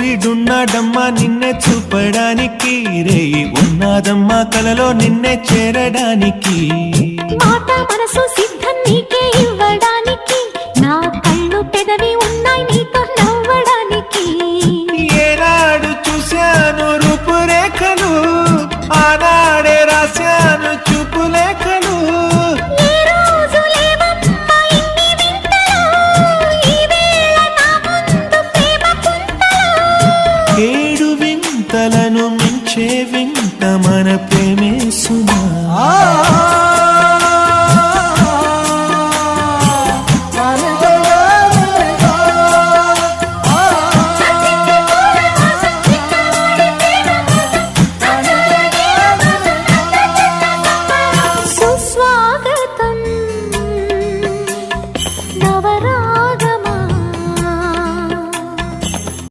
సూర్యుడున్నాడమ్మా నిన్నే చూపడానికి, రేయి ఉన్నాదమ్మా కలలో నిన్నే చేరడానికి. మాట మనసు సిద్ధం నీకే ఇవ్వడానికి, నా కళ్ళు పెదవి ఉన్నాయి నీతో నవ్వడానికి. ఏనాడు చూశాను రూపురేఖలు, ఆనాడే రాశాను చూపులేఖలు. ఏ రోజు లేవమ్మా ఇన్ని వింతలు, ఈ వేళ నా ముందు ప్రేమ పుంతలు. ఏడు వింతలను మించే